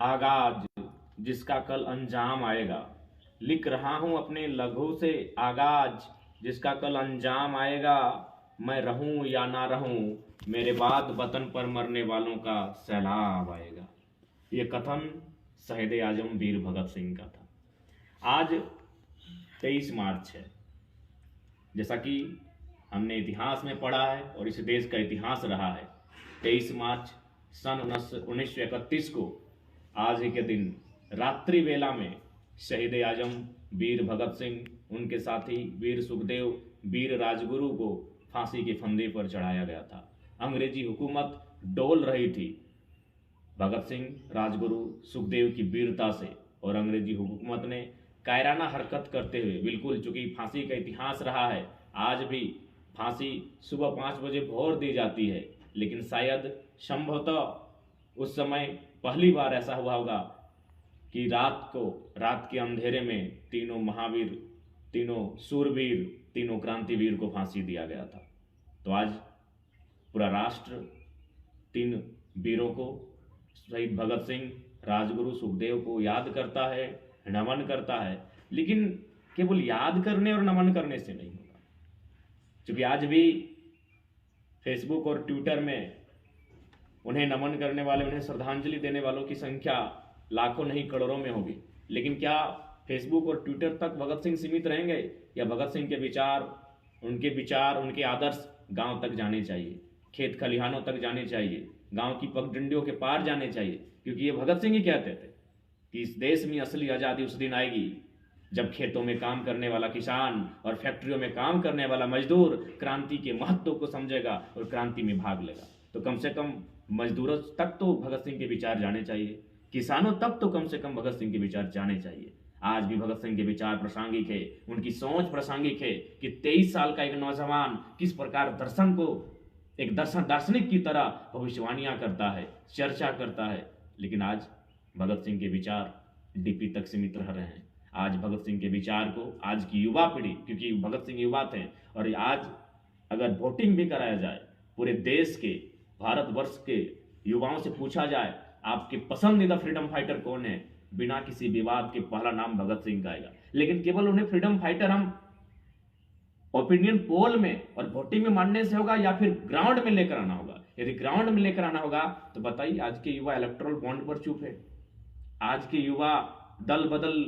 आगाज जिसका कल अंजाम आएगा। लिख रहा हूं अपने लघु से आगाज जिसका कल अंजाम आएगा। मैं रहूं या ना रहूं, मेरे बाद वतन पर मरने वालों का सैलाब आएगा। ये कथन शहीद आजम वीर भगत सिंह का था। आज 23 मार्च है। जैसा कि हमने इतिहास में पढ़ा है और इस देश का इतिहास रहा है, 23 मार्च सन 1931 को आज ही के दिन रात्रि वेला में शहीद आजम वीर भगत सिंह, उनके साथी वीर सुखदेव, वीर राजगुरु को फांसी के फंदे पर चढ़ाया गया था। अंग्रेजी हुकूमत डोल रही थी भगत सिंह, राजगुरु, सुखदेव की वीरता से, और अंग्रेजी हुकूमत ने कायराना हरकत करते हुए, बिल्कुल चूंकि फांसी का इतिहास रहा है, आज भी फांसी सुबह 5 बजे भोर दी जाती है, लेकिन शायद संभवतः उस समय पहली बार ऐसा हुआ होगा कि रात के अंधेरे में तीनों महावीर, तीनों सूरवीर, तीनों क्रांतिवीर को फांसी दिया गया था। तो आज पूरा राष्ट्र तीन वीरों को, शहीद भगत सिंह, राजगुरु, सुखदेव को याद करता है, नमन करता है। लेकिन केवल याद करने और नमन करने से नहीं होगा, क्योंकि आज भी फेसबुक और ट्विटर में उन्हें नमन करने वाले, उन्हें श्रद्धांजलि देने वालों की संख्या लाखों नहीं करोड़ों में होगी। लेकिन क्या फेसबुक और ट्विटर तक भगत सिंह सीमित रहेंगे, या भगत सिंह के विचार, उनके आदर्श गांव तक जाने चाहिए, खेत खलिहानों तक जाने चाहिए, गांव की पगडंडियों के पार जाने चाहिए। क्योंकि ये भगत सिंह ही कहते थे कि इस देश में असली आज़ादी उस दिन आएगी जब खेतों में काम करने वाला किसान और फैक्ट्रियों में काम करने वाला मजदूर क्रांति के महत्व को समझेगा और क्रांति में भाग लेगा। तो कम से कम मजदूरों तक तो भगत सिंह के विचार जाने चाहिए, किसानों तक तो कम से कम भगत सिंह के विचार जाने चाहिए। आज भी भगत सिंह के विचार प्रासंगिक है, उनकी सोच प्रासंगिक है कि 23 साल का एक नौजवान किस प्रकार दर्शन को एक दार्शनिक की तरह भविष्यवाणियां करता है, चर्चा करता है। लेकिन आज भगत सिंह के विचार डीपी तक सीमित रह रहे हैं। आज भगत सिंह के विचार को आज की युवा पीढ़ी, क्योंकि भगत सिंह युवा थे, और आज अगर वोटिंग भी कराया जाए, पूरे देश के, भारतवर्ष के युवाओं से पूछा जाए आपके पसंदीदा फ्रीडम फाइटर कौन है, बिना किसी विवाद के पहला नाम भगत सिंह का आएगा। लेकिन केवल उन्हें फ्रीडम फाइटर हम ओपिनियन पोल में और वोटिंग में मानने से होगा, या फिर ग्राउंड में लेकर आना होगा? यदि ग्राउंड में लेकर आना होगा तो बताइए, आज के युवा इलेक्टोरल बॉन्ड पर चुप है, आज के युवा दल बदल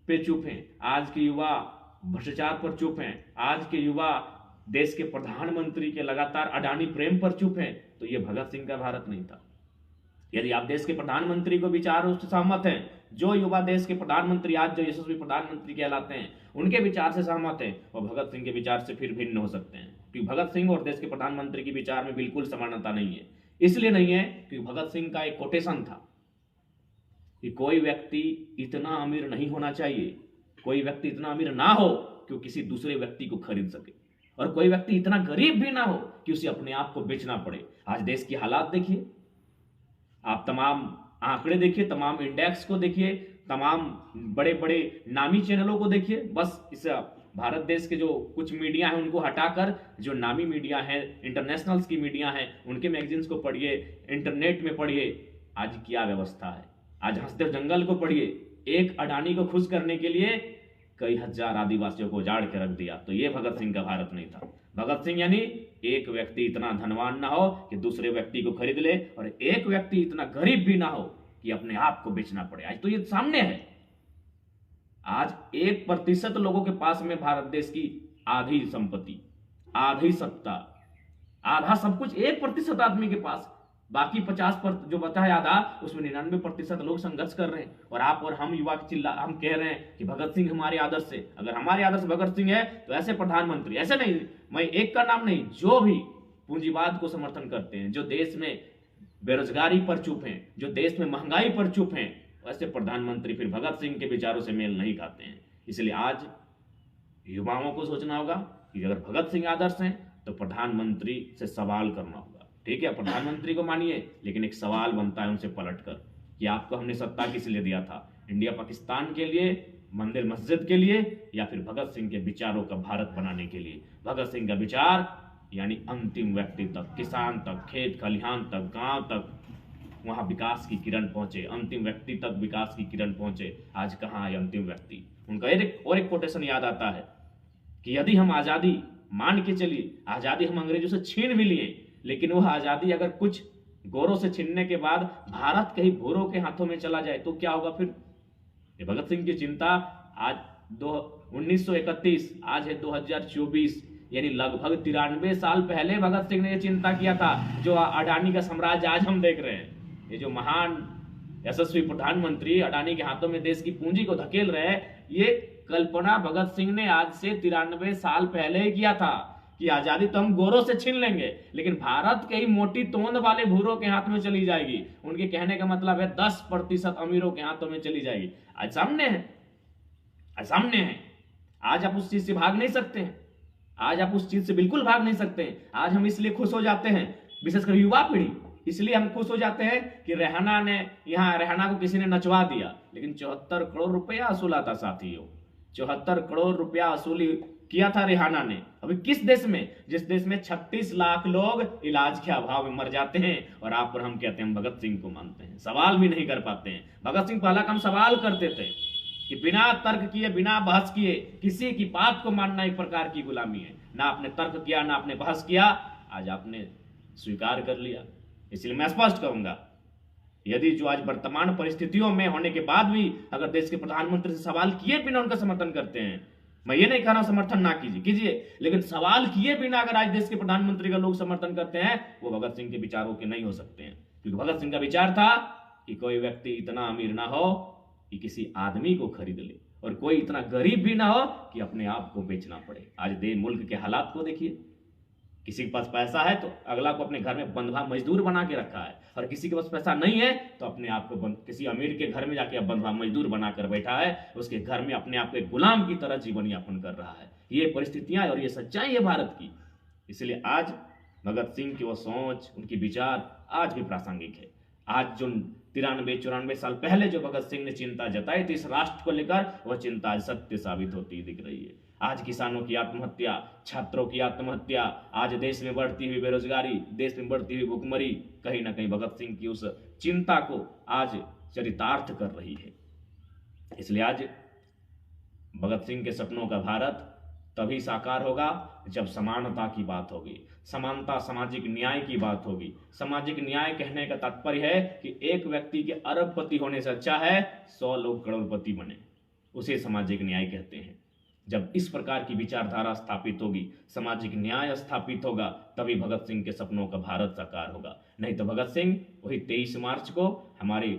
पे चुप हैं, आज के युवा भ्रष्टाचार पर चुप हैं, आज के युवा देश के प्रधानमंत्री के लगातार अडानी प्रेम पर चुप हैं। तो ये भगत सिंह का भारत नहीं था। यदि आप देश के प्रधानमंत्री को विचारों से सहमत हैं, जो युवा देश के प्रधानमंत्री आज जो यशस्वी प्रधानमंत्री कहलाते हैं, उनके विचार से सहमत हैं, और भगत सिंह के विचार से फिर भिन्न हो सकते हैं, क्योंकि भगत सिंह और देश के प्रधानमंत्री के विचार में बिल्कुल समानता नहीं है। इसलिए नहीं है क्योंकि भगत सिंह का एक कोटेशन था कि कोई व्यक्ति इतना अमीर नहीं होना चाहिए, कोई व्यक्ति इतना अमीर ना हो कि वो किसी दूसरे व्यक्ति को खरीद सके, और कोई व्यक्ति इतना गरीब भी ना हो कि उसे अपने आप को बेचना पड़े। आज देश की हालात देखिए, आप तमाम आंकड़े देखिए, तमाम इंडेक्स को देखिए, तमाम बड़े बड़े नामी चैनलों को देखिए। बस इस भारत देश के जो कुछ मीडिया हैं उनको हटाकर जो नामी मीडिया है, इंटरनेशनल्स की मीडिया है, उनके मैगजीन्स को पढ़िए, इंटरनेट में पढ़िए, आज क्या व्यवस्था है। आज हंसदेव जंगल को पढ़िए, एक अडानी को खुश करने के लिए कई हजार आदिवासियों को उजाड़ के रख दिया। तो ये भगत सिंह का भारत नहीं था। भगत सिंह यानी एक व्यक्ति इतना धनवान ना हो कि दूसरे व्यक्ति को खरीद ले, और एक व्यक्ति इतना गरीब भी ना हो कि अपने आप को बेचना पड़े। आज तो ये सामने है। आज 1% लोगों के पास में भारत देश की आधी संपत्ति, आधी सत्ता, आधा सब कुछ 1% आदमी के पास, बाकी 50% जो बता है आधा, उसमें 99% लोग संघर्ष कर रहे हैं। और आप और हम युवा हम कह रहे हैं कि भगत सिंह हमारे आदर्श से, अगर हमारे आदर्श भगत सिंह है तो ऐसे प्रधानमंत्री, ऐसे नहीं, मैं एक का नाम नहीं, जो भी पूंजीवाद को समर्थन करते हैं, जो देश में बेरोजगारी पर चुप हैं, जो देश में महंगाई पर चुप हैं, वैसे प्रधानमंत्री फिर भगत सिंह के विचारों से मेल नहीं खाते हैं। इसलिए आज युवाओं को सोचना होगा कि अगर भगत सिंह आदर्श हैं तो प्रधानमंत्री से सवाल करना होगा। ठीक है, प्रधानमंत्री को मानिए, लेकिन एक सवाल बनता है उनसे पलटकर कि आपको हमने सत्ता किस लिए दिया था, इंडिया पाकिस्तान के लिए, मंदिर मस्जिद के लिए, या फिर भगत सिंह के विचारों का भारत बनाने के लिए? भगत सिंह का विचार यानी अंतिम व्यक्ति तक, किसान तक, खेत खलिहान तक, गांव तक, वहां विकास की किरण पहुंचे, अंतिम व्यक्ति तक विकास की किरण पहुंचे। आज कहाँ है अंतिम व्यक्ति? उनका एक कोटेशन याद आता है कि यदि हम आजादी मान के चलिए, आजादी हम अंग्रेजों से छीन भी लिए, लेकिन वह आजादी अगर कुछ गोरों से छीनने के बाद भारत के ही भूरों के हाथों में चला जाए तो क्या होगा फिर? ये भगत सिंह की चिंता आज 1931, आज है 2024, यानी लगभग 93 साल पहले भगत सिंह ने यह चिंता किया था। जो अडानी का साम्राज्य आज हम देख रहे हैं, ये जो महान यशस्वी प्रधानमंत्री अडानी के हाथों में देश की पूंजी को धकेल रहे हैं, ये कल्पना भगत सिंह ने आज से 93 साल पहले ही किया था कि आजादी तो हम गोरों से छीन लेंगे, लेकिन भारत के ही मोटी तोंद वाले भूरों के हाथ में चली जाएगी। उनके कहने का मतलब है 10% अमीरों के हाथों में चली जाएगी। आज सामने है, आज सामने है। आज आप उस चीज से भाग नहीं सकते हैं, आज आप उस चीज से बिल्कुल भाग नहीं सकते हैं। आज हम इसलिए खुश हो जाते हैं, विशेषकर युवा पीढ़ी, इसलिए हम खुश हो जाते हैं कि रेहाना को किसी ने नचवा दिया, लेकिन 74 करोड़ रुपया असूला था साथियों, 74 करोड़ रुपया असूली किया था रेहाना ने। अभी किस देश में, जिस देश में 36 लाख लोग इलाज के अभाव में मर जाते हैं, और आप पर हम कहते हैं हम भगत सिंह को मानते हैं, सवाल भी नहीं कर पाते हैं। भगत सिंह पहला काम सवाल करते थे कि बिना तर्क किए, बिना बहस किए किसी की बात को मानना एक प्रकार की गुलामी है। ना आपने तर्क किया, ना आपने बहस किया, आज आपने स्वीकार कर लिया। इसलिए मैं स्पष्ट कहूंगा, यदि जो आज वर्तमान परिस्थितियों में होने के बाद भी अगर देश के प्रधानमंत्री से सवाल किए बिना उनका समर्थन करते हैं, मैं ये नहीं कह रहा समर्थन ना कीजिए, लेकिन सवाल किए बिना अगर आज देश के प्रधानमंत्री का लोग समर्थन करते हैं, वो भगत सिंह के विचारों के नहीं हो सकते हैं। क्योंकि भगत सिंह का विचार था कि कोई व्यक्ति इतना अमीर ना हो कि किसी आदमी को खरीद ले, और कोई इतना गरीब भी ना हो कि अपने आप को बेचना पड़े। आज मुल्क के हालात को देखिए, किसी के पास पैसा है तो अगला को अपने घर में बंधुआ मजदूर बना के रखा है, और किसी के पास पैसा नहीं है तो अपने आप को किसी अमीर के घर में जाके बंधुआ मजदूर बनाकर बैठा है, उसके घर में अपने आप को एक गुलाम की तरह जीवन यापन कर रहा है। ये परिस्थितियां और ये सच्चाई है भारत की। इसलिए आज भगत सिंह की वो सोच, उनकी विचार आज भी प्रासंगिक है। आज जो 93-94 साल पहले जो भगत सिंह ने चिंता जताई थी इस राष्ट्र को लेकर, वह चिंता आज सत्य साबित होती दिख रही है। आज किसानों की आत्महत्या, छात्रों की आत्महत्या, आज देश में बढ़ती हुई बेरोजगारी, देश में बढ़ती हुई भुखमरी, कहीं ना कहीं भगत सिंह की उस चिंता को आज चरितार्थ कर रही है। इसलिए आज भगत सिंह के सपनों का भारत तभी साकार होगा जब समानता की बात होगी, समानता, सामाजिक न्याय की बात होगी। सामाजिक न्याय कहने का तात्पर्य है कि एक व्यक्ति के अरबपति होने से अच्छा है 100 लोग करोड़पति बने, उसे सामाजिक न्याय कहते हैं। जब इस प्रकार की विचारधारा स्थापित होगी, सामाजिक न्याय स्थापित होगा, तभी भगत सिंह के सपनों का भारत साकार होगा। नहीं तो भगत सिंह वही 23 मार्च को हमारे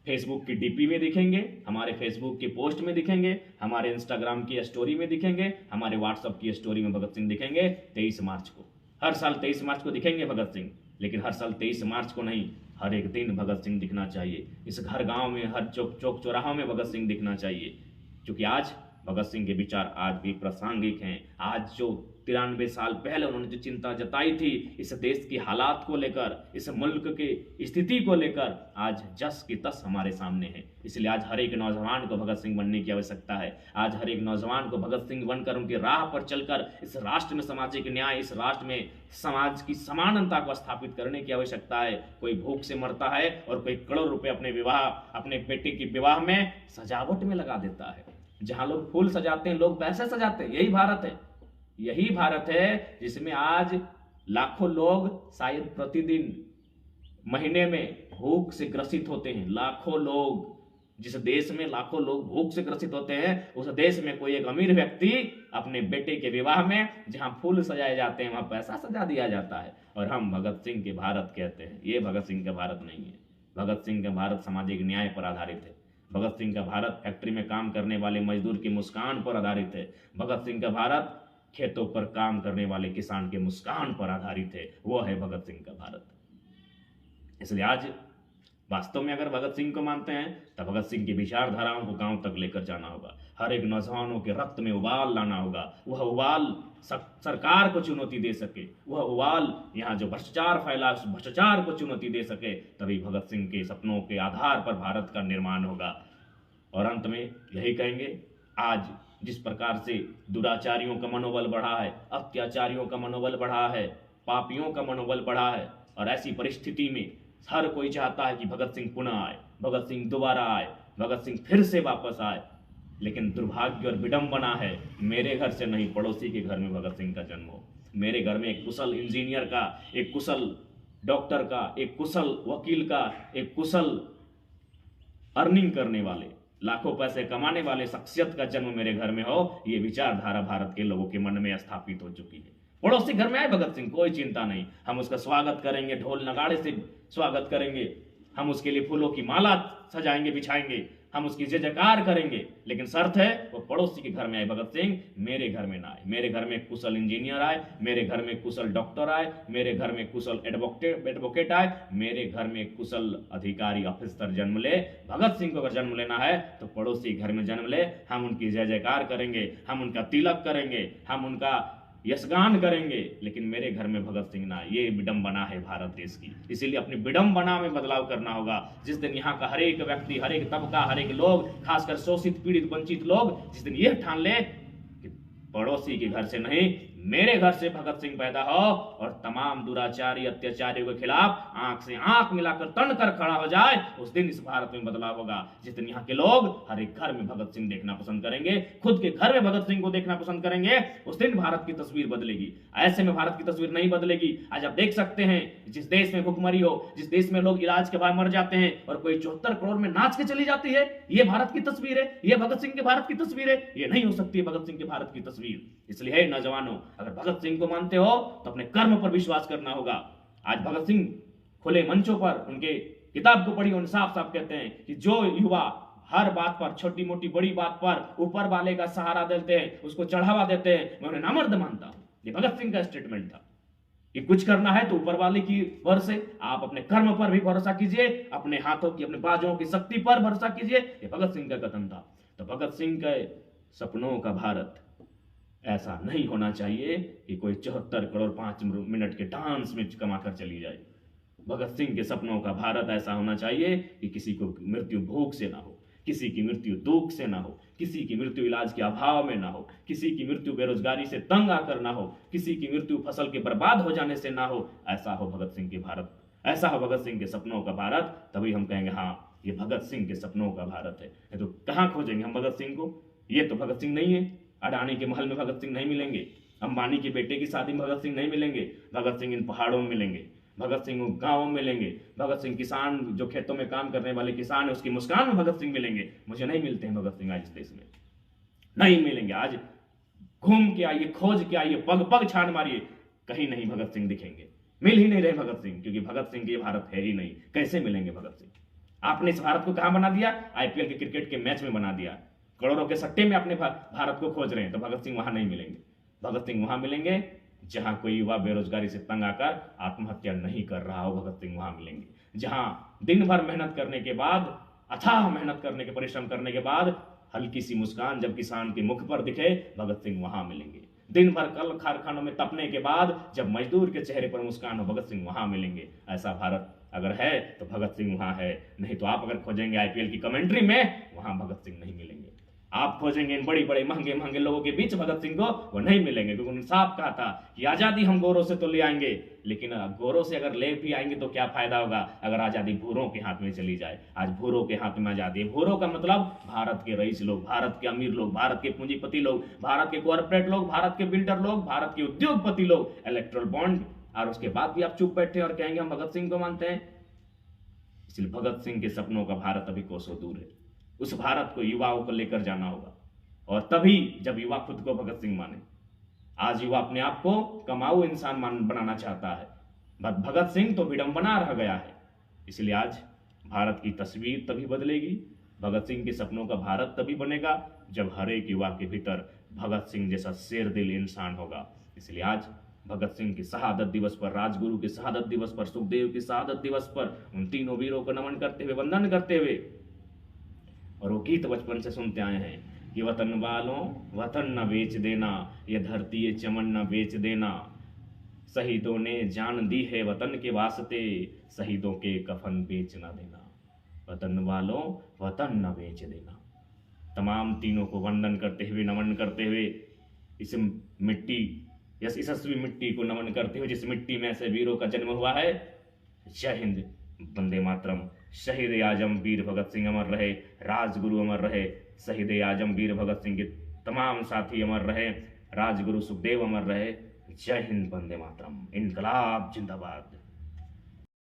फेसबुक की डीपी में दिखेंगे, हमारे फेसबुक की पोस्ट में दिखेंगे, हमारे इंस्टाग्राम की स्टोरी में दिखेंगे, हमारे व्हाट्सएप की स्टोरी में भगत सिंह दिखेंगे 23 मार्च को। हर साल 23 मार्च को दिखेंगे भगत सिंह, लेकिन हर साल 23 मार्च को नहीं, हर एक दिन भगत सिंह दिखना चाहिए। इस घर गांव में, हर चौक चौराहों में भगत सिंह दिखना चाहिए, क्योंकि आज भगत सिंह के विचार आज भी प्रासंगिक हैं। आज जो 93 साल पहले उन्होंने जो चिंता जताई थी इस देश की हालात को लेकर, इस मुल्क की स्थिति को लेकर, आज जस की तस हमारे सामने है। इसलिए आज हर एक नौजवान को भगत सिंह बनने की आवश्यकता है। आज हर एक नौजवान को भगत सिंह बनकर उनकी राह पर चलकर इस राष्ट्र में सामाजिक न्याय, इस राष्ट्र में समाज की समानता को स्थापित करने की आवश्यकता है। कोई भूख से मरता है और कोई करोड़ रुपए अपने बेटे की विवाह में सजावट में लगा देता है। जहां लोग फूल सजाते हैं, लोग पैसे सजाते हैं। यही भारत है, यही भारत है जिसमें आज लाखों लोग शायद प्रतिदिन, महीने में भूख से ग्रसित होते हैं। लाखों लोग, जिस देश में लाखों लोग भूख से ग्रसित होते हैं, उस देश में कोई एक अमीर व्यक्ति अपने बेटे के विवाह में जहां फूल सजाए जाते हैं वहां पैसा सजा दिया जाता है, और हम भगत सिंह के भारत कहते हैं। ये भगत सिंह का भारत नहीं है। भगत सिंह का भारत सामाजिक न्याय पर आधारित है। भगत सिंह का भारत फैक्ट्री में काम करने वाले मजदूर की मुस्कान पर आधारित है। भगत सिंह का भारत खेतों पर काम करने वाले किसान के मुस्कान पर आधारित है। वो है भगत सिंह का भारत। इसलिए आज वास्तव में अगर भगत सिंह को मानते हैं तो भगत सिंह की विचारधाराओं को गांव तक लेकर जाना होगा। हर एक नौजवानों के रक्त में उबाल लाना होगा। वह उबाल सरकार को चुनौती दे सके, वह उबाल यहाँ जो भ्रष्टाचार फैला उस भ्रष्टाचार को चुनौती दे सके, तभी भगत सिंह के सपनों के आधार पर भारत का निर्माण होगा। और अंत में यही कहेंगे, आज जिस प्रकार से दुराचारियों का मनोबल बढ़ा है, अत्याचारियों का मनोबल बढ़ा है, पापियों का मनोबल बढ़ा है, और ऐसी परिस्थिति में हर कोई चाहता है कि भगत सिंह पुनः आए, भगत सिंह दोबारा आए, भगत सिंह फिर से वापस आए। लेकिन दुर्भाग्य और विडंबना है, मेरे घर से नहीं पड़ोसी के घर में भगत सिंह का जन्म हो। मेरे घर में एक कुशल इंजीनियर का, एक कुशल डॉक्टर का, एक कुशल वकील का, एक कुशल अर्निंग करने वाले, लाखों पैसे कमाने वाले शख्सियत का जन्म मेरे घर में हो, ये विचारधारा भारत के लोगों के मन में स्थापित हो चुकी है। पड़ोसी घर में आए भगत सिंह, कोई चिंता नहीं, हम उसका स्वागत करेंगे, ढोल नगाड़े से स्वागत करेंगे, हम उसके लिए फूलों की माला सजाएंगे, बिछाएंगे, हम उसकी जय जयकार करेंगे। लेकिन शर्त है वो पड़ोसी के घर में आए भगत सिंह, मेरे घर में ना आए। मेरे घर में कुशल इंजीनियर आए, मेरे घर में कुशल डॉक्टर आए, मेरे घर में कुशल एडवोकेट आए, मेरे घर में कुशल अधिकारी ऑफिसर जन्म ले। भगत सिंह को अगर जन्म लेना है तो पड़ोसी घर में जन्म ले, हम उनकी जय जयकार करेंगे, हम उनका तिलक करेंगे, हम उनका यशगान करेंगे। लेकिन मेरे घर में भगत सिंह ना, ये विडंबना है भारत देश की। इसीलिए अपनी विडंबना में बदलाव करना होगा। जिस दिन यहाँ का हर एक व्यक्ति, हर एक तबका, हर एक लोग, खासकर शोषित पीड़ित वंचित लोग, जिस दिन यह ठान ले कि पड़ोसी के घर से नहीं, मेरे घर से भगत सिंह पैदा हो और तमाम दुराचारी अत्याचारियों के खिलाफ आंख से आंख मिलाकर तन कर खड़ा हो जाए, उस दिन इस भारत में बदलाव होगा। जिस दिन यहाँ के लोग हर एक घर में भगत सिंह देखना पसंद करेंगे, खुद के घर में भगत सिंह को देखना पसंद करेंगे, उस दिन भारत की तस्वीर बदलेगी। ऐसे में भारत की तस्वीर नहीं बदलेगी। आज आप देख सकते हैं, जिस देश में भुखमरी हो, जिस देश में लोग इलाज के बाद मर जाते हैं और कोई 74 करोड़ में नाच के चली जाती है, ये भारत की तस्वीर है, ये भगत सिंह के भारत की तस्वीर है। ये नहीं हो सकती है भगत सिंह के भारत की तस्वीर। इसलिए है नौजवानों, अगर भगत सिंह को मानते हो तो अपने कर्म पर विश्वास करना होगा। आज भगत सिंह खुले मंचों पर उनके किताब को पढ़ी, उन साफ साफ कहते हैं कि जो युवा हर बात पर, छोटी मोटी बड़ी बात पर ऊपर वाले का सहारा देते हैं, उसको चढ़ावा देते हैं, मैं उन्हें नामर्द मानता हूं। ये भगत सिंह का स्टेटमेंट था कि कुछ करना है तो ऊपर वाले की वर से, आप अपने कर्म पर भी भरोसा कीजिए, अपने हाथों की, अपने बाजुओं की शक्ति पर भरोसा कीजिए। ये भगत सिंह का कथन था। तो भगत सिंह के सपनों का भारत ऐसा नहीं होना चाहिए कि कोई 74 करोड़ 5 मिनट के डांस में कमाकर चली जाए। भगत सिंह के सपनों का भारत ऐसा होना चाहिए कि किसी को मृत्यु भूख से ना हो, किसी की मृत्यु दुख से ना हो, किसी की मृत्यु इलाज के अभाव में ना हो, किसी की मृत्यु बेरोजगारी से तंग आकर ना हो, किसी की मृत्यु फसल के बर्बाद हो जाने से ना हो। ऐसा हो भगत सिंह के भारत, ऐसा हो भगत सिंह के सपनों का भारत, तभी हम कहेंगे हाँ ये भगत सिंह के सपनों का भारत है। तो कहाँ खोजेंगे हम भगत सिंह को? ये तो भगत सिंह नहीं है। अडानी के महल में भगत सिंह नहीं मिलेंगे, अंबानी के बेटे की शादी में भगत सिंह नहीं मिलेंगे। भगत सिंह इन पहाड़ों में मिलेंगे, भगत सिंह गांवों में मिलेंगे, भगत सिंह किसान जो खेतों में काम करने वाले किसान है उसकी मुस्कान में भगत सिंह मिलेंगे। मुझे नहीं मिलते हैं भगत सिंह आज इस देश में, नहीं मिलेंगे। आज घूम के आइए, खोज के आइए, पग पग छान मारिए, कहीं नहीं भगत सिंह दिखेंगे, मिल ही नहीं रहे भगत सिंह, क्योंकि भगत सिंह ये भारत है ही नहीं। कैसे मिलेंगे भगत सिंह? आपने इस भारत को कहां बना दिया? आईपीएल के क्रिकेट के मैच में बना दिया, करोड़ों के सट्टे में अपने भारत को खोज रहे हैं। तो भगत सिंह वहां नहीं मिलेंगे। भगत सिंह वहां मिलेंगे जहां कोई युवा बेरोजगारी से तंग आकर आत्महत्या नहीं कर रहा हो। भगत सिंह वहां मिलेंगे जहां दिन भर मेहनत करने के बाद, अथाह मेहनत करने के, परिश्रम करने के बाद हल्की सी मुस्कान जब किसान के मुख पर दिखे, भगत सिंह वहां मिलेंगे। दिन भर कल कारखानों में तपने के बाद जब मजदूर के चेहरे पर मुस्कान हो, भगत सिंह वहां मिलेंगे। ऐसा भारत अगर है तो भगत सिंह वहां है, नहीं तो आप अगर खोजेंगे आईपीएल की कमेंट्री में, वहां भगत सिंह नहीं मिलेंगे। आप खोजेंगे इन बड़ी बड़े महंगे महंगे लोगों के बीच भगत सिंह को, वो नहीं मिलेंगे। क्योंकि उन्होंने साफ कहा था कि आजादी हम गोरों से तो ले आएंगे, लेकिन गोरों से अगर ले भी आएंगे तो क्या फायदा होगा अगर आजादी भूरों के हाथ में चली जाए। आज भूरों के हाथ में आजादी है। भूरों का मतलब भारत के रईस लोग, भारत के अमीर लोग, भारत के पूंजीपति लोग, भारत के कॉर्पोरेट लोग, भारत के बिल्डर लोग, भारत के उद्योगपति लोग, इलेक्ट्रल बॉन्ड। और उसके बाद भी आप चुप बैठे और कहेंगे हम भगत सिंह को मानते हैं। इसलिए भगत सिंह के सपनों का भारत अभी कोसों दूर है। उस भारत को युवाओं को लेकर जाना होगा, और तभी जब युवा खुद को भगत सिंह माने। आज युवा अपने आप को कमाऊ इंसान बनाना चाहता है, भगत सिंह तो विडंबना रह गया है। इसलिए आज भारत की तस्वीर तभी बदलेगी, भगत सिंह के सपनों का भारत तभी बनेगा जब हर एक युवा के भीतर भगत सिंह जैसा शेर दिल इंसान होगा। इसलिए आज भगत सिंह की शहादत दिवस पर, राजगुरु के शहादत दिवस पर, सुखदेव की शहादत दिवस पर उन तीनों वीरों को नमन करते हुए, वंदन करते हुए, और वो गीत बचपन से सुनते आए हैं कि वतन वालों वतन न बेच देना, ये धरती ये चमन न बेच देना, शहीदों ने जान दी है वतन के वास्ते, शहीदों के कफन बेच न देना। वतन वालों वतन न बेच देना। तमाम तीनों को वंदन करते हुए, नमन करते हुए, इस मिट्टी, इस यशस्वी मिट्टी को नमन करते हुए जिस मिट्टी में ऐसे वीरों का जन्म हुआ है, जय हिंद, वंदे मातरम। शहीद आजम वीर भगत सिंह अमर रहे, राजगुरु अमर रहे, शहीद आजम वीर भगत सिंह के तमाम साथी अमर रहे, राजगुरु सुखदेव अमर रहे। जय हिंद, वंदे मातरम, इनकलाब जिंदाबाद।